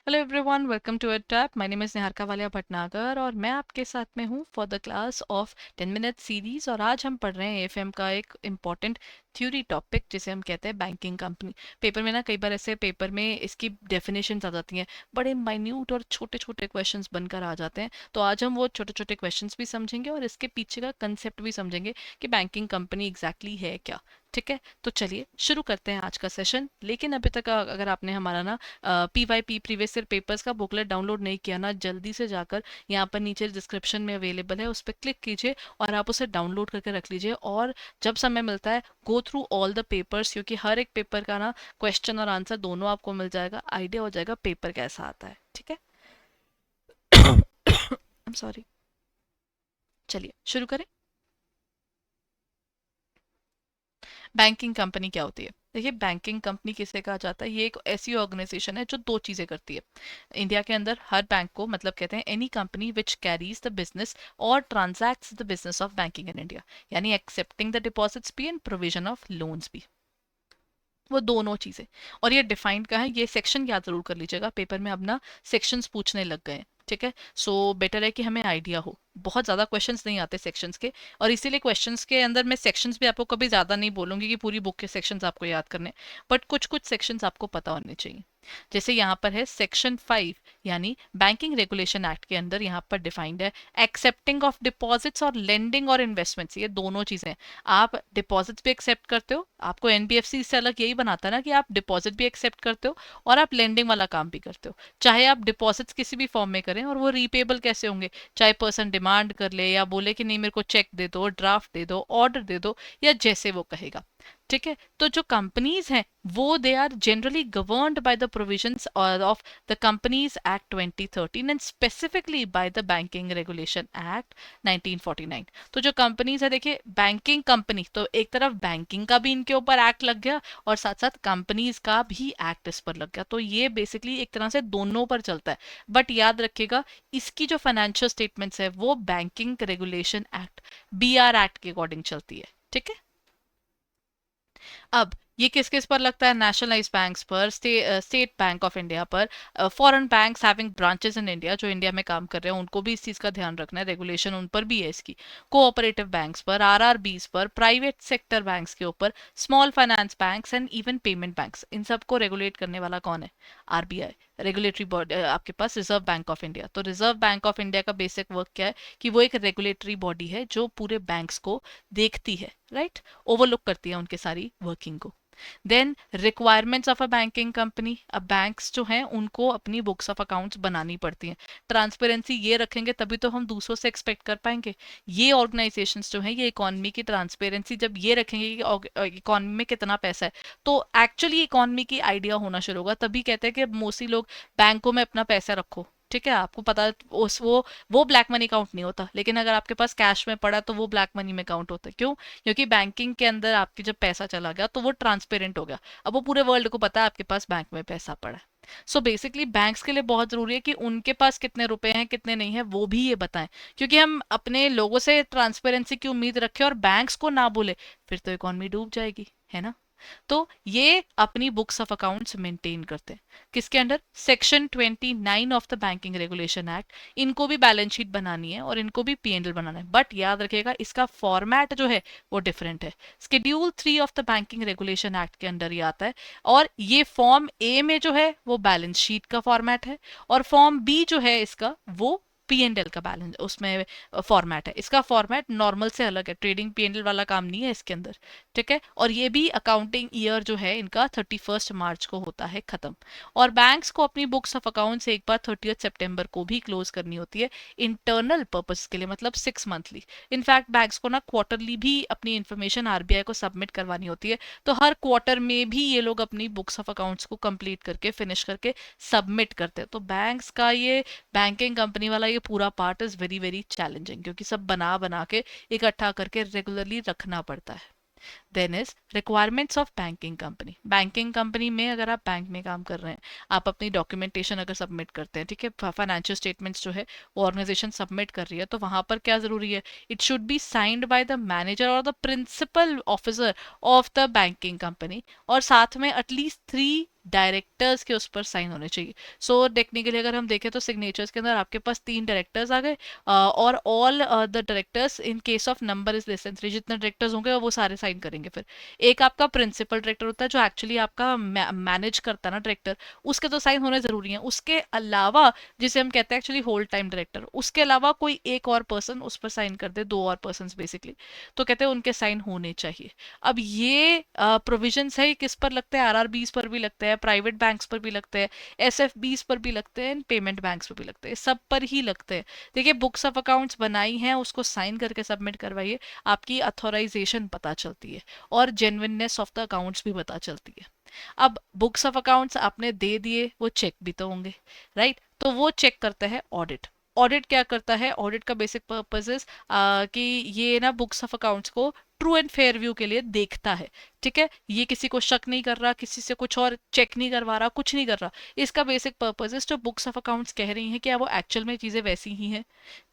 Hello everyone, welcome to a tap. My name is Niharika Walia Bhatnagar और मैं आपके साथ में हूँ for the class of 10 minute series. और आज हम पढ़ रहे हैं एफएम का एक इम्पॉर्टेंट थ्योरी टॉपिक जिसे हम कहते हैं बैंकिंग कंपनी। पेपर में ना कई बार ऐसे पेपर में इसकी डेफिनेशंस आ जाती हैं, बड़े माइन्यूट और छोटे छोटे क्वेश्चंस बनकर आ जाते हैं। तो आज हम वो छोटे छोटे क्वेश्चंस भी समझेंगे और इसके पीछे का कंसेप्ट भी समझेंगे कि बैंकिंग कंपनी एग्जैक्टली है क्या। ठीक है, तो चलिए शुरू करते हैं आज का सेशन। लेकिन अभी तक अगर आपने हमारा ना PYP प्रीवियस ईयर पेपर्स का बुकलेट डाउनलोड नहीं किया ना, जल्दी से जाकर यहाँ पर नीचे डिस्क्रिप्शन में अवेलेबल है, उस पर क्लिक कीजिए और आप उसे डाउनलोड करके रख लीजिए। और जब समय मिलता है go through all the papers, क्योंकि हर एक पेपर का ना क्वेश्चन और आंसर दोनों आपको मिल जाएगा, आइडिया हो जाएगा पेपर कैसा आता है। ठीक है, आई एम सॉरी। चलिए शुरू करें। बैंकिंग कंपनी क्या होती है? देखिए, बैंकिंग कंपनी किसे कहा जाता है? ये एक ऐसी ऑर्गेनाइजेशन है जो दो चीजें करती है। इंडिया के अंदर हर बैंक को मतलब कहते हैं any company which carries the business और transacts the business of banking in India, यानी एक्सेप्टिंग द डिपॉजिट्स भी एंड प्रोविजन ऑफ लोन्स भी, वो दोनों चीजें। और ये डिफाइंड का है, ये सेक्शन याद जरूर कर लीजिएगा, पेपर में अब ना सेक्शंस पूछने लग गए हैं। ठीक है, सो बेटर है कि हमें आइडिया हो, बहुत ज्यादा क्वेश्चंस नहीं आते सेक्शंस के। और इसीलिए क्वेश्चंस के अंदर मैं सेक्शंस भी आपको कभी ज्यादा नहीं बोलूंगी कि पूरी बुक के सेक्शंस आपको याद करने, बट कुछ कुछ सेक्शंस आपको पता होने चाहिए। जैसे यहाँ पर है सेक्शन 5, यानी बैंकिंग रेगुलेशन एक्ट के अंदर यहाँ पर डिफाइंड है एक्सेप्टिंग ऑफ डिपॉजिट्स और लेंडिंग और इन्वेस्टमेंट्स, ये दोनों चीजें। आप डिपॉजिट्स भी एक्सेप्ट करते हो, आपको एनबीएफसी से अलग यही बनाता है ना कि आप डिपॉजिट भी एक्सेप्ट करते हो और आप लेंडिंग वाला काम भी करते हो। चाहे आप डिपॉजिट्स किसी भी फॉर्म में करें, और वो रीपेबल कैसे होंगे, चाहे पर्सन डिमांड कर ले या बोले कि नहीं मेरे को चेक दे दो, ड्राफ्ट दे दो, ऑर्डर दे दो, या जैसे वो कहेगा। ठीक है, तो जो कंपनीज हैं वो they are generally governed by the provisions of the companies act 2013 and specifically by the banking regulation act 1949। तो जो कंपनीज है, देखिए बैंकिंग कंपनी तो एक तरफ बैंकिंग का भी इनके ऊपर एक्ट लग गया और साथ साथ कंपनीज का भी एक्ट इस पर लग गया, तो ये बेसिकली एक तरह से दोनों पर चलता है। बट याद रखिएगा, इसकी जो फाइनेंशियल स्टेटमेंट्स है वो banking regulation act BR act के अकॉर्डिंग चलती है। ठीक है, अब ये किस किस पर लगता है? नेशनलाइज बैंक्स पर, स्टेट बैंक ऑफ इंडिया पर, foreign banks having branches in India, जो इंडिया में काम कर रहे हैं उनको भी इस चीज का ध्यान रखना है, रेगुलेशन उन पर भी है इसकी। कोऑपरेटिव बैंक्स पर, RRBs पर, प्राइवेट सेक्टर बैंक्स के ऊपर, small finance banks and even payment banks, इन सबको रेगुलेट करने वाला कौन है? RBI, regulatory body. आपके पास रिजर्व बैंक ऑफ इंडिया, तो रिजर्व बैंक ऑफ इंडिया का बेसिक वर्क क्या है कि वो एक रेगुलेटरी बॉडी है जो पूरे बैंक्स को देखती है, राइट, ओवरलुक करती है उनके सारी वर्किंग को। Then requirements of a banking company, अब बैंक्स जो हैं उनको अपनी बुक्स ऑफ अकाउंट्स बनानी पड़ती हैं। ट्रांसपेरेंसी ये रखेंगे तभी तो हम दूसरों से एक्सपेक्ट कर पाएंगे। ये ऑर्गेनाइजेशंस जो हैं ये इकोनॉमी की ट्रांसपेरेंसी जब ये रखेंगे कि इकोनॉमी में कितना पैसा है, तो एक्चुअली इकोनॉमी की आइडिया होना शुरू होगा। तभी कहते हैं कि मोस्टली लोग बैंकों में अपना पैसा रखो। ठीक है, आपको पता है उस वो ब्लैक मनी काउंट नहीं होता, लेकिन अगर आपके पास कैश में पड़ा तो वो ब्लैक मनी में काउंट होता है। क्यों? क्योंकि बैंकिंग के अंदर आपकी जब पैसा चला गया तो वो ट्रांसपेरेंट हो गया, अब वो पूरे वर्ल्ड को पता है आपके पास बैंक में पैसा पड़ा है। सो बेसिकली बैंक्स के लिए बहुत जरूरी है कि उनके पास कितने रुपए हैं कितने नहीं है वो भी ये बताएं, क्योंकि हम अपने लोगों से ट्रांसपेरेंसी की उम्मीद रखें और बैंक्स को ना बोले, फिर तो इकोनॉमी डूब जाएगी, है ना। तो ये अपनी बुक्स ऑफ अकाउंट्स मेंटेन करते हैं किसके under? Section 29 of the banking regulation act. इनको भी बैलेंस शीट बनानी है और इनको भी P&L बनाना है, बट याद रखिएगा इसका फॉर्मेट जो है वो डिफरेंट है। Schedule 3 of the banking regulation act के अंडर ये आता है, और ये फॉर्म ए में जो है वो बैलेंस शीट का फॉर्मेट है, और फॉर्म बी जो है इसका वो P&L का बैलेंस उसमें फॉर्मेट है। इसका फॉर्मेट नॉर्मल से अलग है, ट्रेडिंग P&L वाला काम नहीं है इसके अंदर। ठीक है, और ये भी अकाउंटिंग ईयर जो है इनका 31 मार्च को होता है खत्म। और बैंक्स को अपनी बुक्स ऑफ अकाउंट्स एक बार 30 सितंबर को भी क्लोज करनी होती है इंटरनल पर्पस के लिए, मतलब 6 मंथली। इनफैक्ट बैंक्स को ना क्वार्टरली भी अपनी इन्फॉर्मेशन RBI को सबमिट करवानी होती है, तो हर क्वार्टर में भी ये लोग अपनी बुक्स ऑफ अकाउंट्स को कंप्लीट करके फिनिश करके सबमिट करते हैं। तो बैंक्स का ये बैंकिंग कंपनी वाला ये पूरा part is very very challenging, क्योंकि सब बना बना के इकट्ठा करके रेगुलरली रखना पड़ता है। Then is requirements of banking company. Banking company में अगर आप बैंक में काम कर रहे हैं, आप अपनी डॉक्यूमेंटेशन अगर सबमिट करते हैं, ठीक है, फाइनेंशियल स्टेटमेंट्स जो है वो ऑर्गेनाइजेशन सबमिट कर रही है, तो वहां पर क्या जरूरी है? It should be signed by the manager और the principal officer of the banking company, और साथ में एटलीस्ट 3 डायरेक्टर्स के उस पर साइन होने चाहिए। सो टेक्निकली अगर हम देखें तो सिग्नेचर्स के अंदर आपके पास 3 डायरेक्टर्स आ गए, और all the directors in case of number is less than 3, जितने डायरेक्टर्स होंगे वो सारे साइन करेंगे। फिर एक आपका प्रिंसिपल डायरेक्टर होता है जो एक्चुअली आपका मैनेज करता है ना डायरेक्टर, उसके तो साइन होने जरूरी है। उसके अलावा जिसे हम कहते हैं एक्चुअली होल टाइम डायरेक्टर, उसके अलावा कोई एक और पर्सन उस पर साइन कर दे, 2 और पर्सन बेसिकली, तो कहते हैं उनके साइन होने चाहिए। अब ये प्रोविजंस है, किस पर लगते हैं, आरआरबीज पर भी लगते हैं, प्राइवेट बैंक्स पर भी लगते हैं, एसएफबीज पर भी लगते हैं, पेमेंट बैंक्स पर भी लगते हैं, सब पर ही लगते हैं। देखिए बुक्स ऑफ अकाउंट्स बनाई हैं, उसको साइन करके सबमिट करवाइए, आपकी अथॉराइजेशन पता चलती है और जेन्युइननेस ऑफ द अकाउंट्स भी पता चलती है। अब बुक्स ऑफ अकाउंट्स आपने दे दिए, वो चेक भी तो होंगे, राइट? तो वो चेक करता है ऑडिट। ऑडिट क्या करता है? ऑडिट का बेसिक पर्पस इज कि ये ना बुक्स ऑफ अकाउंट्स को ट्रू एंड फेयर व्यू के लिए देखता है। ठीक है, ये किसी को शक नहीं कर रहा, किसी से कुछ और चेक नहीं करवा रहा, कुछ नहीं कर रहा। इसका बेसिक पर्पस है जो बुक्स ऑफ अकाउंट्स कह रही हैं क्या वो एक्चुअल में चीजें वैसी ही हैं।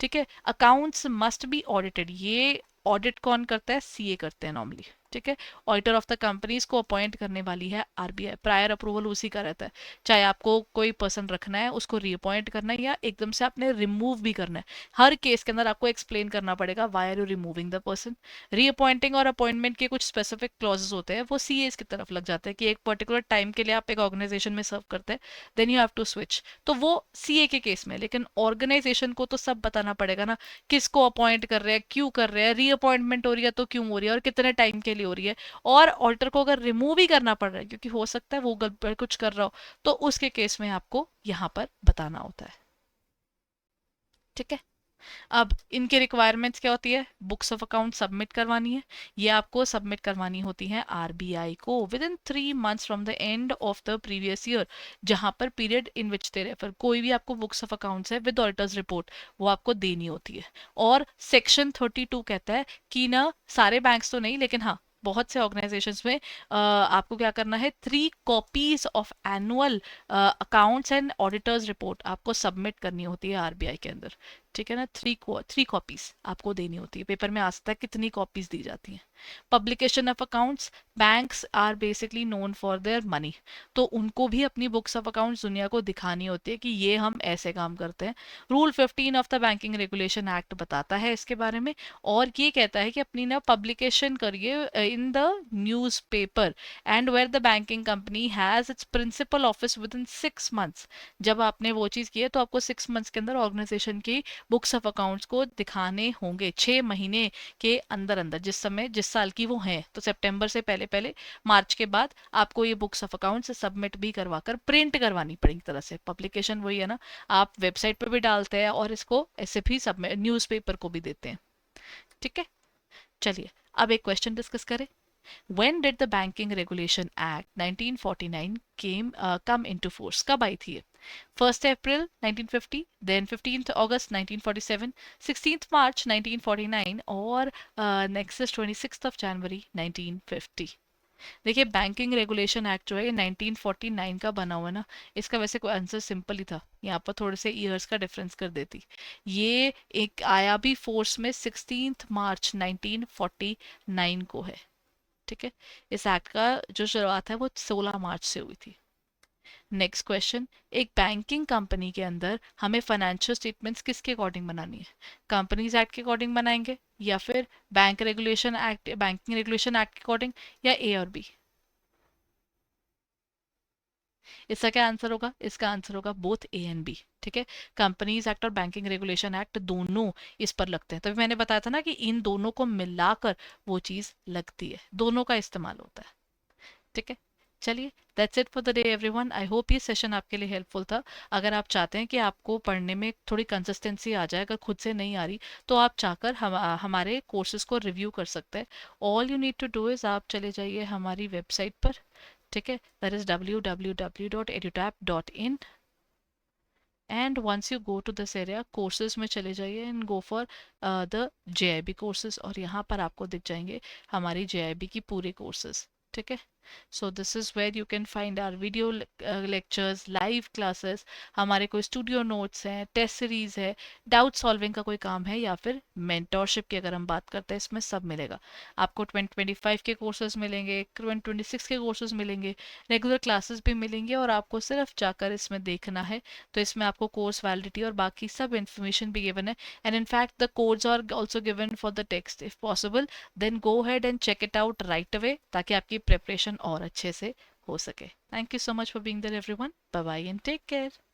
ठीक है, अकाउंट्स मस्ट बी ऑडिटेड। ये ऑडिट कौन करता है? सीए करते हैं नॉर्मली। ठीक है, ऑडिटर ऑफ द कंपनीज को अपॉइंट करने वाली है आरबीआई। प्रायर अप्रूवल उसी का रहता है। चाहे आपको कोई पर्सन रखना है, उसको रीअपॉइंट करना है या एकदम से आपने रिमूव भी करना है, हर केस के अंदर आपको एक्सप्लेन करना पड़ेगा why are you removing the person. Reappointing और अपॉइंटमेंट के कुछ स्पेसिफिक क्लॉजेस होते हैं, वो सीएस की तरफ लग जाते हैं कि एक पर्टिकुलर टाइम के लिए आप एक ऑर्गेनाइजेशन में सर्व करते हैं, then you have to switch, तो वो सीए के केस में। लेकिन ऑर्गेनाइजेशन को तो सब बताना पड़ेगा ना, किसको अपॉइंट कर रहे हैं, क्यों कर रहे हैं, रीअपॉइंटमेंट हो रही है तो क्यों हो रही है और कितने टाइम के लिए हो रही है। और ऑल्टर को अगर रिमूव ही करना पड़ रहा है क्योंकि हो सकता है वो गड़बड़ कुछ कर रहा हो, तो उसके केस में आपको यहाँ पर बताना होता है। ठीक है, अब इनके रिक्वायरमेंट्स क्या होती है? बुक्स ऑफ अकाउंट सबमिट करवानी है। ये आपको सबमिट करवानी होती है आरबीआई को with in 3 months from the end of the previous year, जहां पर period in which they refer. कोई भी आपको बुक्स ऑफ अकाउंट्स है विद ऑडिटर्स रिपोर्ट, वो आपको देनी होती है। और सेक्शन 32 कहता है कि ना, सारे बैंक्स तो नहीं लेकिन हाँ बहुत से ऑर्गेनाइजेशंस में आपको क्या करना है, 3 copies of annual accounts and auditors report आपको सबमिट करनी होती है आरबीआई के अंदर। ठीक है ना, थ्री कॉपीज आपको देनी होती है। पेपर में आ सकता है कितनी कॉपीज दी जाती हैं। Publication of accounts, banks are basically known for their money, तो उनको भी अपनी बुक्स ऑफ अकाउंट्स दुनिया को दिखानी होती है कि ये हम ऐसे काम करते हैं। Rule 15 of the banking regulation act बताता है इसके बारे में, और ये कहता है कि अपनी ना पब्लिकेशन करिए in the newspaper and where the banking company has its principal office within 6 months. जब आपने वो चीज की है तो आपको 6 मंथ्स के अंदर ऑर्गेनाइजेशन की बुक्स ऑफ अकाउंट्स को दिखाने होंगे, 6 महीने के अंदर अंदर, जिस समय जिस साल की वो हैं, तो सितंबर से पहले पहले, मार्च के बाद आपको ये बुक्स ऑफ अकाउंट्स सबमिट भी करवाकर प्रिंट करवानी पड़ेगी। तरह से पब्लिकेशन वही है ना, आप वेबसाइट पर भी डालते हैं और इसको ऐसे भी सब न्यूज़पेपर को भी देते हैं। ठीक है, चलिए अब एक क्वेश्चन डिस्कस करें। When did the Banking Regulation Act 1949 come into force? कब आई थी ये? 1st April 1950, then 15th August 1947, 16th March 1949 और next is 26th of January 1950। देखिए बैंकिंग रेगुलेशन एक्ट जो है ये 1949 का बना हुआ है ना, इसका वैसे कोई आंसर सिंपल ही था, यहाँ पर थोड़े से ईयर्स का डिफरेंस कर देती। ये एक आया भी फोर्स में 16 मार्च 1949 को है। ठीक है, इस एक्ट का जो शुरुआत है वो 16 मार्च से हुई थी। नेक्स्ट क्वेश्चन, एक बैंकिंग कंपनी के अंदर हमें फाइनेंशियल स्टेटमेंट्स किसके अकॉर्डिंग बनानी है? कंपनीज एक्ट के अकॉर्डिंग बनाएंगे या फिर बैंकिंग रेगुलेशन एक्ट के अकॉर्डिंग, या ए और बी? इसका क्या आंसर होगा? इसका आंसर होगा बोथ ए एंड बी। ठीक है, कंपनीज एक्ट और बैंकिंग रेगुलेशन एक्ट दोनों इस पर लगते हैं। तभी मैंने बताया था ना कि इन दोनों को मिलाकर वो चीज लगती है, दोनों का इस्तेमाल होता है। ठीक है, चलिए that's it for the day everyone. I hope ये सेशन आपके लिए हेल्पफुल था। अगर आप चाहते हैं कि आपको पढ़ने में थोड़ी कंसिस्टेंसी आ जाए, अगर खुद से नहीं आ रही, तो आप चाहकर हमारे कोर्सेज को रिव्यू कर सकते हैं। All you need to do is आप चले जाइए हमारी वेबसाइट पर। ठीक है, that is www.edutap.in, and once you go to this area courses में चले जाइए and go for the JAIIB courses, और यहाँ पर आपको दिख जाएंगे हमारी जेआईबी की पूरे कोर्सेज। ठीक है, so this is where you can find our video lectures, live classes, हमारे कोई स्टूडियो नोट्स हैं, टेस्ट सीरीज़ है, डाउट सॉल्विंग का कोई काम है, या फिर मेंटोरशिप की अगर हम बात करते हैं, इसमें सब मिलेगा आपको। 2025 के कोर्सेज मिलेंगे, 2026 के कोर्सेज मिलेंगे, रेगुलर क्लासेस भी मिलेंगे, और आपको सिर्फ जाकर इसमें देखना है। तो इसमें आपको कोर्स वैलिडिटी और बाकी सब इन्फॉर्मेशन भी गिवन है, and in fact the codes are also given for the text. If possible then go ahead and check it out right away, ताकि आपकी प्रिपरेशन और अच्छे से हो सके। Thank you so much for being there everyone. Bye bye and take care.